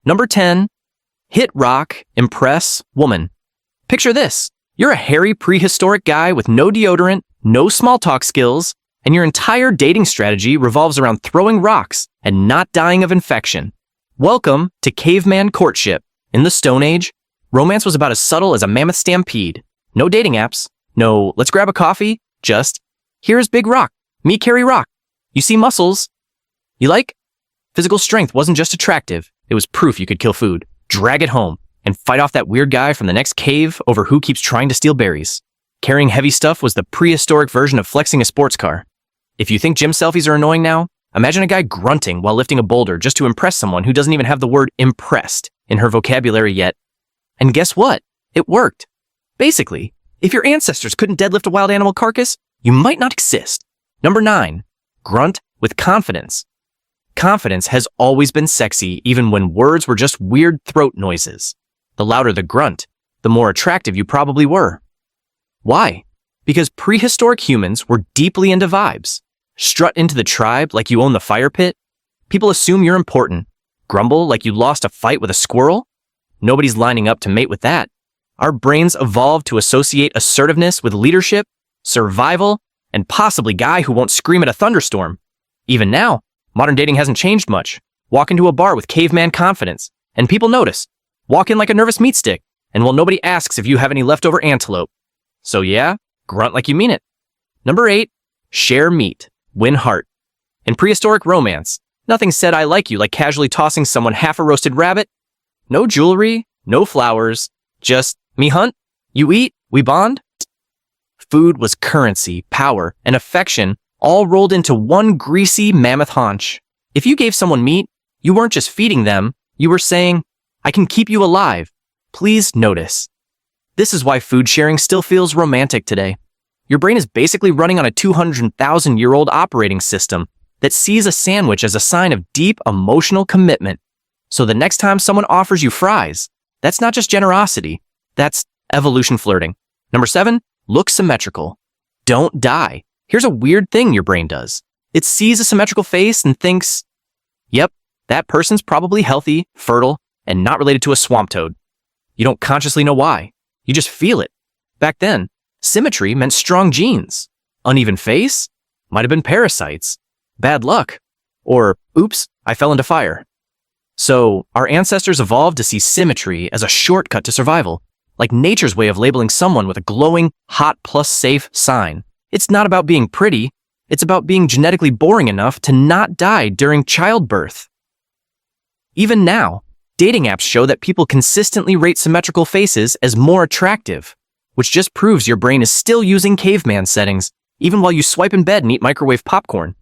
Number 10, hit rock, impress woman. Picture this. You're a hairy prehistoric guy with no deodorant, no small talk skills, and your entire dating strategy revolves around throwing rocks and not dying of infection. Welcome to Caveman courtship. In the Stone Age, romance was about as subtle as a mammoth stampede. No dating apps. No, let's grab a coffee. Just, here's big rock. Me carry rock. You see muscles. You like? Physical strength wasn't just attractive. It was proof you could kill food, drag it home, and fight off that weird guy from the next cave over who keeps trying to steal berries. Carrying heavy stuff was the prehistoric version of flexing a sports car. If you think gym selfies are annoying now, imagine a guy grunting while lifting a boulder just to impress someone who doesn't even have the word impressed in her vocabulary yet. And guess what? It worked. Basically, if your ancestors couldn't deadlift a wild animal carcass, you might not exist. Number 9, grunt with confidence. Confidence has always been sexy, even when words were just weird throat noises. The louder the grunt, the more attractive you probably were. Why? Because prehistoric humans were deeply into vibes. Strut into the tribe like you own the fire pit. People assume you're important. Grumble like you lost a fight with a squirrel. Nobody's lining up to mate with that. Our brains evolved to associate assertiveness with leadership, survival, and possibly guy who won't scream at a thunderstorm. Even now, modern dating hasn't changed much. Walk into a bar with caveman confidence, and people notice. Walk in like a nervous meat stick, and well, nobody asks if you have any leftover antelope. So yeah, grunt like you mean it. Number 8, share meat, win heart. In prehistoric romance, nothing said I like you like casually tossing someone half a roasted rabbit. No jewelry, no flowers, just me hunt, you eat, we bond. Food was currency, power, and affection all rolled into one greasy mammoth haunch. If you gave someone meat, you weren't just feeding them, you were saying, I can keep you alive. Please notice. This is why food sharing still feels romantic today. Your brain is basically running on a 200,000-year-old operating system that sees a sandwich as a sign of deep emotional commitment. So the next time someone offers you fries, that's not just generosity, that's evolution flirting. Number 7, look symmetrical. Don't die. Here's a weird thing your brain does. It sees a symmetrical face and thinks, yep, that person's probably healthy, fertile, and not related to a swamp toad. You don't consciously know why. You just feel it. Back then, symmetry meant strong genes. Uneven face? Might have been parasites. Bad luck. Or, oops, I fell into fire. So, our ancestors evolved to see symmetry as a shortcut to survival, like nature's way of labeling someone with a glowing, hot plus safe sign. It's not about being pretty, it's about being genetically boring enough to not die during childbirth. Even now, dating apps show that people consistently rate symmetrical faces as more attractive, which just proves your brain is still using caveman settings, even while you swipe in bed and eat microwave popcorn.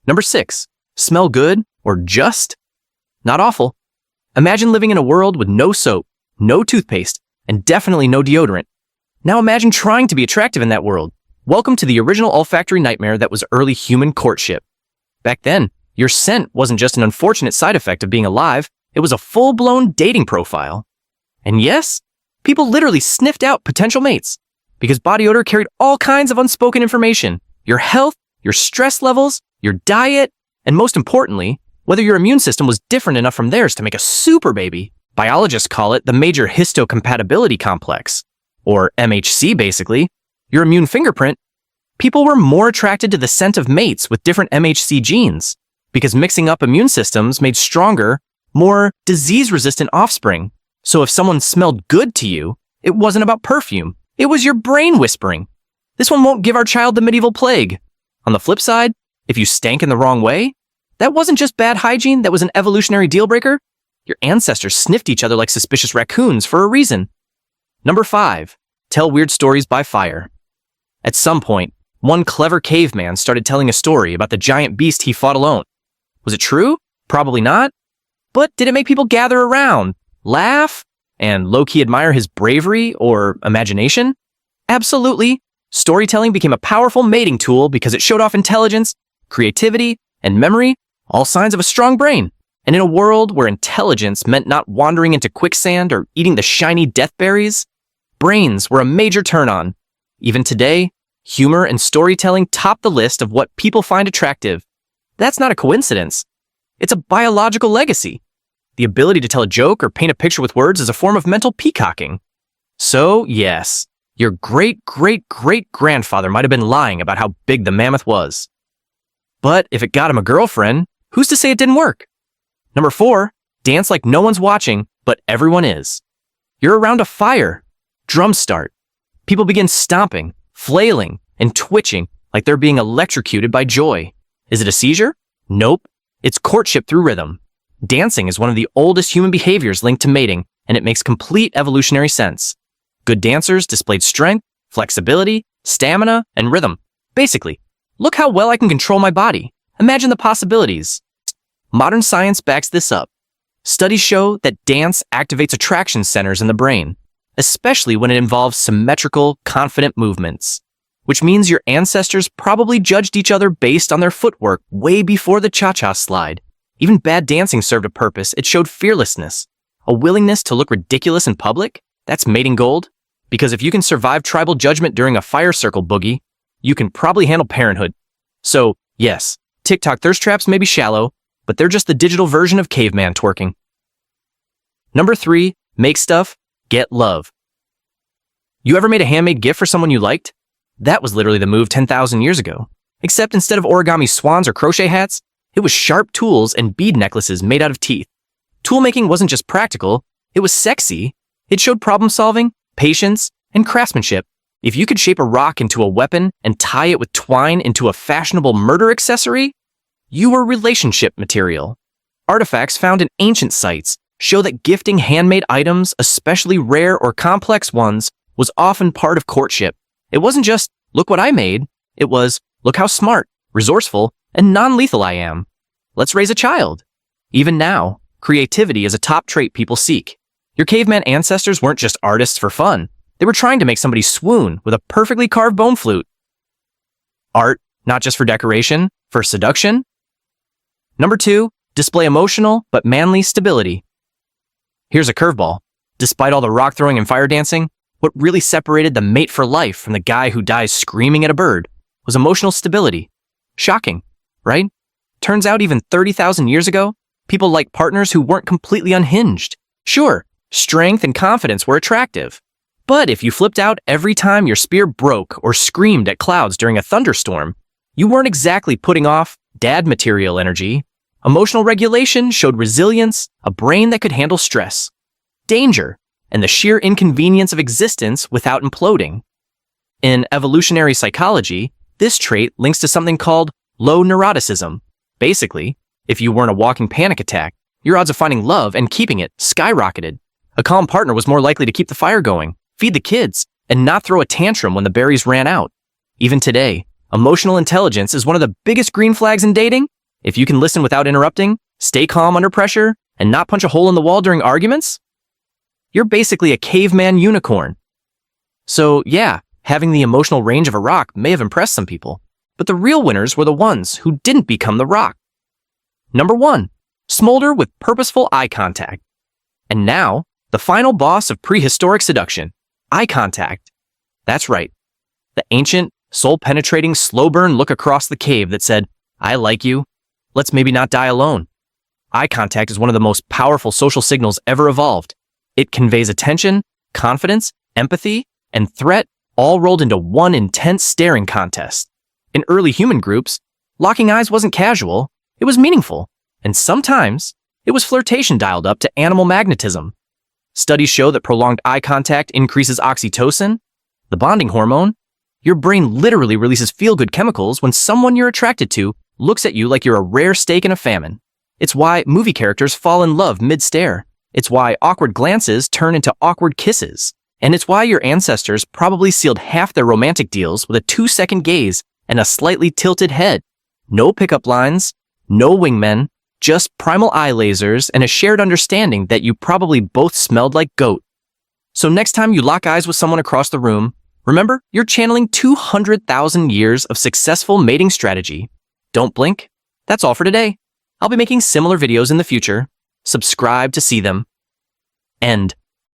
Number 6, smell good or just? Not awful. Imagine living in a world with no soap, no toothpaste, and definitely no deodorant. Now imagine trying to be attractive in that world. Welcome to the original olfactory nightmare that was early human courtship. Back then, your scent wasn't just an unfortunate side effect of being alive, it was a full-blown dating profile. And yes, people literally sniffed out potential mates, because body odor carried all kinds of unspoken information. Your health, your stress levels, your diet, and most importantly, whether your immune system was different enough from theirs to make a super baby. Biologists call it the major histocompatibility complex, or MHC basically, your immune fingerprint. People were more attracted to the scent of mates with different MHC genes, because mixing up immune systems made stronger, more disease-resistant offspring. So if someone smelled good to you, it wasn't about perfume, it was your brain whispering. This one won't give our child the medieval plague. On the flip side, if you stank in the wrong way, that wasn't just bad hygiene, that was an evolutionary deal breaker. Your ancestors sniffed each other like suspicious raccoons for a reason. Number 5, tell weird stories by fire. At some point, one clever caveman started telling a story about the giant beast he fought alone. Was it true? Probably not. But did it make people gather around, laugh, and low-key admire his bravery or imagination? Absolutely. Storytelling became a powerful mating tool because it showed off intelligence, creativity, and memory, all signs of a strong brain. And in a world where intelligence meant not wandering into quicksand or eating the shiny death berries, brains were a major turn-on. Even today, humor and storytelling top the list of what people find attractive. That's not a coincidence. It's a biological legacy. The ability to tell a joke or paint a picture with words is a form of mental peacocking. So, yes, your great-great-great-grandfather might have been lying about how big the mammoth was. But if it got him a girlfriend, who's to say it didn't work? Number 4, dance like no one's watching, but everyone is. You're around a fire. Drums start. People begin stomping, flailing, and twitching like they're being electrocuted by joy. Is it a seizure? Nope. It's courtship through rhythm. Dancing is one of the oldest human behaviors linked to mating, and it makes complete evolutionary sense. Good dancers displayed strength, flexibility, stamina, and rhythm. Basically, look how well I can control my body. Imagine the possibilities. Modern science backs this up. Studies show that dance activates attraction centers in the brain, especially when it involves symmetrical, confident movements, which means your ancestors probably judged each other based on their footwork way before the cha-cha slide. Even bad dancing served a purpose. It showed fearlessness, a willingness to look ridiculous in public. That's mating gold. Because if you can survive tribal judgment during a fire circle boogie, you can probably handle parenthood. So, yes, TikTok thirst traps may be shallow, but they're just the digital version of caveman twerking. Number 3, make stuff, get love. You ever made a handmade gift for someone you liked? That was literally the move 10,000 years ago. Except instead of origami swans or crochet hats, it was sharp tools and bead necklaces made out of teeth. Toolmaking wasn't just practical, it was sexy. It showed problem solving, patience, and craftsmanship. If you could shape a rock into a weapon and tie it with twine into a fashionable murder accessory, you were relationship material. Artifacts found in ancient sites show that gifting handmade items, especially rare or complex ones, was often part of courtship. It wasn't just, look what I made. It was, look how smart, resourceful, and non-lethal I am. Let's raise a child. Even now, creativity is a top trait people seek. Your caveman ancestors weren't just artists for fun. They were trying to make somebody swoon with a perfectly carved bone flute. Art, not just for decoration, for seduction. Number 2, display emotional but manly stability. Here's a curveball. Despite all the rock throwing and fire dancing, what really separated the mate for life from the guy who dies screaming at a bird was emotional stability. Shocking, right? Turns out even 30,000 years ago, people liked partners who weren't completely unhinged. Sure, strength and confidence were attractive. But if you flipped out every time your spear broke or screamed at clouds during a thunderstorm, you weren't exactly putting off dad material energy. Emotional regulation showed resilience, a brain that could handle stress, danger, and the sheer inconvenience of existence without imploding. In evolutionary psychology, this trait links to something called low neuroticism. Basically, if you weren't a walking panic attack, your odds of finding love and keeping it skyrocketed. A calm partner was more likely to keep the fire going, feed the kids, and not throw a tantrum when the berries ran out. Even today, emotional intelligence is one of the biggest green flags in dating. If you can listen without interrupting, stay calm under pressure, and not punch a hole in the wall during arguments, you're basically a caveman unicorn. So yeah, having the emotional range of a rock may have impressed some people, but the real winners were the ones who didn't become the rock. Number 1, smolder with purposeful eye contact. And now, the final boss of prehistoric seduction, eye contact. That's right. The ancient, soul-penetrating, slow-burn look across the cave that said, I like you. Let's maybe not die alone. Eye contact is one of the most powerful social signals ever evolved. It conveys attention, confidence, empathy, and threat all rolled into one intense staring contest. In early human groups, locking eyes wasn't casual, it was meaningful, and sometimes it was flirtation dialed up to animal magnetism. Studies show that prolonged eye contact increases oxytocin, the bonding hormone. Your brain literally releases feel-good chemicals when someone you're attracted to looks at you like you're a rare steak in a famine. It's why movie characters fall in love mid-stare. It's why awkward glances turn into awkward kisses. And it's why your ancestors probably sealed half their romantic deals with a 2-second gaze and a slightly tilted head. No pickup lines, no wingmen, just primal eye lasers and a shared understanding that you probably both smelled like goat. So next time you lock eyes with someone across the room, remember, you're channeling 200,000 years of successful mating strategy. Don't blink. That's all for today. I'll be making similar videos in the future. Subscribe to see them. End.